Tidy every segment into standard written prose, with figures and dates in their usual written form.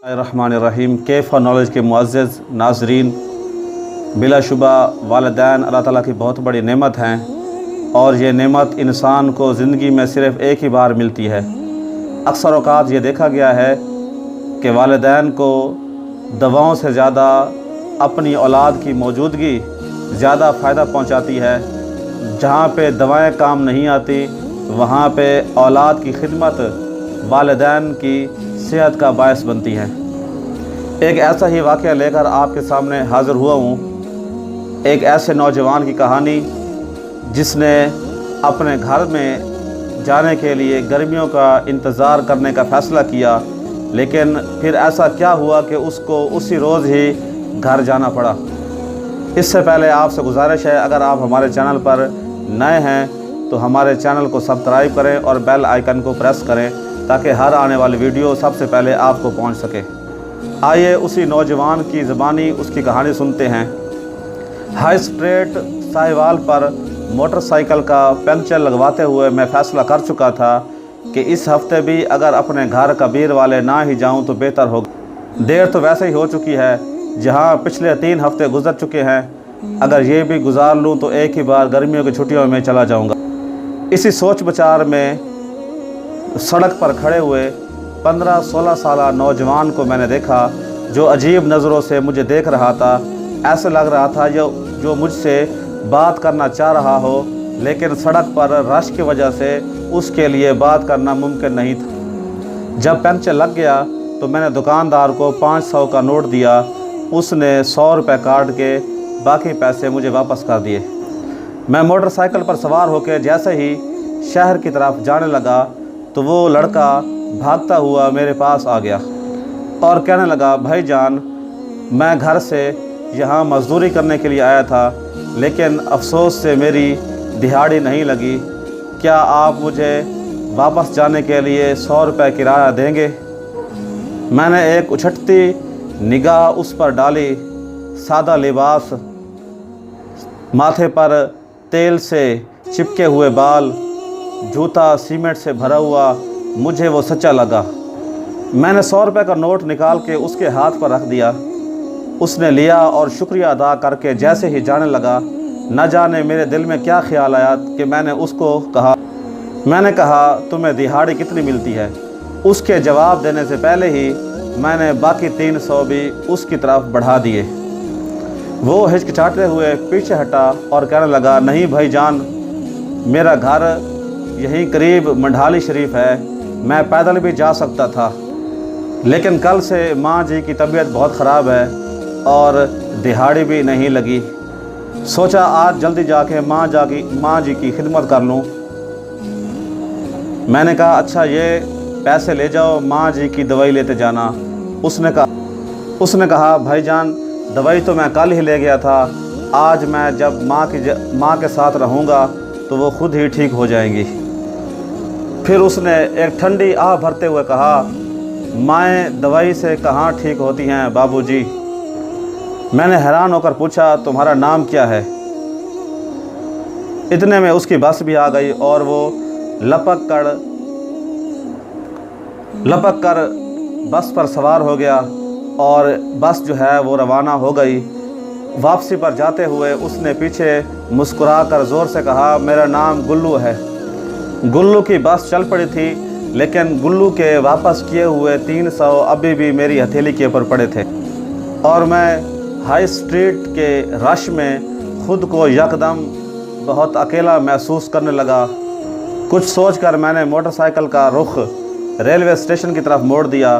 रहमानिर्रहीम। Kaif knowledge के मुअज़्ज़ज़ नाज़रीन, बिलाशुबा वालिदैन अल्लाह ताला की बहुत बड़ी नेमत हैं और ये नेमत इंसान को ज़िंदगी में सिर्फ़ एक ही बार मिलती है। अक्सर औक़ात ये देखा गया है कि वालिदैन को दवाओं से ज़्यादा अपनी औलाद की मौजूदगी ज़्यादा फ़ायदा पहुँचाती है। जहाँ पे दवाएँ काम नहीं आती वहाँ पे औलाद की खिदमत वालिदैन की सेहत का बायस बनती है। एक ऐसा ही वाक़या लेकर आपके सामने हाज़िर हुआ हूँ। एक ऐसे नौजवान की कहानी जिसने अपने घर में जाने के लिए गर्मियों का इंतज़ार करने का फ़ैसला किया, लेकिन फिर ऐसा क्या हुआ कि उसको उसी रोज़ ही घर जाना पड़ा। इससे पहले आपसे गुजारिश है, अगर आप हमारे चैनल पर नए हैं तो हमारे चैनल को सब्सक्राइब करें और बेल आइकन को प्रेस करें ताकि हर आने वाली वीडियो सबसे पहले आपको पहुंच सके। आइए उसी नौजवान की ज़बानी उसकी कहानी सुनते हैं। हाई स्ट्रीट साहिवाल पर मोटरसाइकिल का पंक्चर लगवाते हुए मैं फ़ैसला कर चुका था कि इस हफ़्ते भी अगर अपने घर कबीर वाले ना ही जाऊं तो बेहतर होगा। देर तो वैसे ही हो चुकी है, जहां पिछले 3 हफ़्ते गुजर चुके हैं। अगर ये भी गुजार लूँ तो एक ही बार गर्मियों की छुट्टियों में चला जाऊँगा। इसी सोच विचार में सड़क पर खड़े हुए 15-16 साला नौजवान को मैंने देखा जो अजीब नज़रों से मुझे देख रहा था। ऐसे लग रहा था जो मुझसे बात करना चाह रहा हो, लेकिन सड़क पर रश की वजह से उसके लिए बात करना मुमकिन नहीं था। जब पंक्चर लग गया तो मैंने दुकानदार को 500 का नोट दिया। उसने 100 रुपये काट के बाकी पैसे मुझे वापस कर दिए। मैं मोटरसाइकिल पर सवार होकर जैसे ही शहर की तरफ जाने लगा तो वो लड़का भागता हुआ मेरे पास आ गया और कहने लगा, भाईजान, मैं घर से यहाँ मज़दूरी करने के लिए आया था, लेकिन अफसोस से मेरी दिहाड़ी नहीं लगी। क्या आप मुझे वापस जाने के लिए 100 रुपये किराया देंगे? मैंने एक उछटती निगाह उस पर डाली। सादा लिबास, माथे पर तेल से चिपके हुए बाल, जूता सीमेंट से भरा हुआ, मुझे वो सच्चा लगा। मैंने 100 रुपये का नोट निकाल के उसके हाथ पर रख दिया। उसने लिया और शुक्रिया अदा करके जैसे ही जाने लगा, न जाने मेरे दिल में क्या ख्याल आया कि मैंने कहा तुम्हें दिहाड़ी कितनी मिलती है? उसके जवाब देने से पहले ही मैंने बाकी 300 भी उसकी तरफ बढ़ा दिए। वो हिचकिचाते हुए पीछे हटा और कहने लगा, नहीं भाईजान, मेरा घर यहीं करीब मंढाली शरीफ है, मैं पैदल भी जा सकता था, लेकिन कल से माँ जी की तबीयत बहुत ख़राब है और दिहाड़ी भी नहीं लगी। सोचा आज जल्दी जाके माँ जी की खिदमत कर लूँ। मैंने कहा, अच्छा ये पैसे ले जाओ, माँ जी की दवाई लेते जाना। उसने कहा, भाईजान, दवाई तो मैं कल ही ले गया था, आज मैं जब माँ के साथ रहूँगा तो वो खुद ही ठीक हो जाएंगी। फिर उसने एक ठंडी आह भरते हुए कहा, माएँ दवाई से कहाँ ठीक होती हैं बाबूजी। मैंने हैरान होकर पूछा, तुम्हारा नाम क्या है? इतने में उसकी बस भी आ गई और वो लपक कर बस पर सवार हो गया और बस जो है वो रवाना हो गई। वापसी पर जाते हुए उसने पीछे मुस्कुरा कर ज़ोर से कहा, मेरा नाम गुल्लू है। गुल्लू की बस चल पड़ी थी, लेकिन गुल्लू के वापस किए हुए 300 अभी भी मेरी हथेली के ऊपर पड़े थे और मैं हाई स्ट्रीट के रश में ख़ुद को यकदम बहुत अकेला महसूस करने लगा। कुछ सोचकर मैंने मोटरसाइकिल का रुख रेलवे स्टेशन की तरफ मोड़ दिया।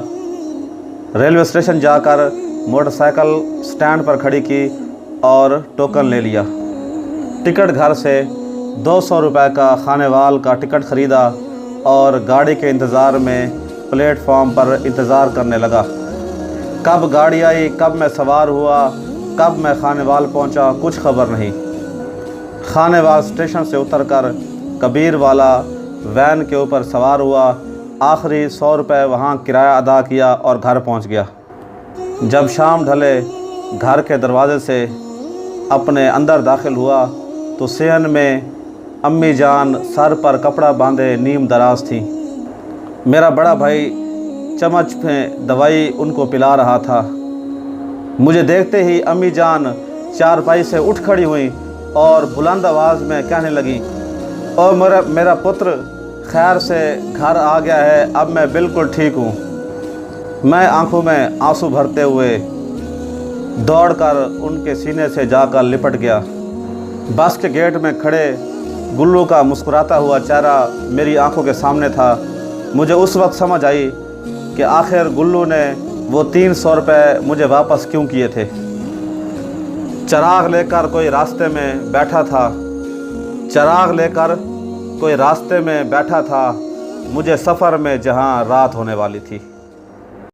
रेलवे स्टेशन जाकर मोटरसाइकिल स्टैंड पर खड़ी की और टोकन ले लिया। टिकट घर से 200 रुपये का खानेवाल का टिकट ख़रीदा और गाड़ी के इंतज़ार में प्लेटफॉर्म पर इंतज़ार करने लगा। कब गाड़ी आई, कब मैं सवार हुआ, कब मैं खानेवाल पहुंचा, कुछ खबर नहीं। खानेवाल स्टेशन से उतरकर कबीर वाला वैन के ऊपर सवार हुआ। आखिरी 100 रुपये वहाँ किराया अदा किया और घर पहुँच गया। जब शाम ढले घर के दरवाज़े से अपने अंदर दाखिल हुआ तो सेहन में अम्मी जान सर पर कपड़ा बांधे नीम दराज थी। मेरा बड़ा भाई चम्मच में दवाई उनको पिला रहा था। मुझे देखते ही अम्मी जान चारपाई से उठ खड़ी हुई और बुलंद आवाज़ में कहने लगी, और मेरा पुत्र खैर से घर आ गया है, अब मैं बिल्कुल ठीक हूँ। मैं आंखों में आंसू भरते हुए दौड़कर उनके सीने से जाकर लिपट गया। बस के गेट में खड़े गुल्लू का मुस्कुराता हुआ चेहरा मेरी आंखों के सामने था। मुझे उस वक्त समझ आई कि आखिर गुल्लू ने वो 300 रुपये मुझे वापस क्यों किए थे। चिराग लेकर कोई रास्ते में बैठा था, चिराग लेकर कोई रास्ते में बैठा था मुझे सफ़र में जहाँ रात होने वाली थी।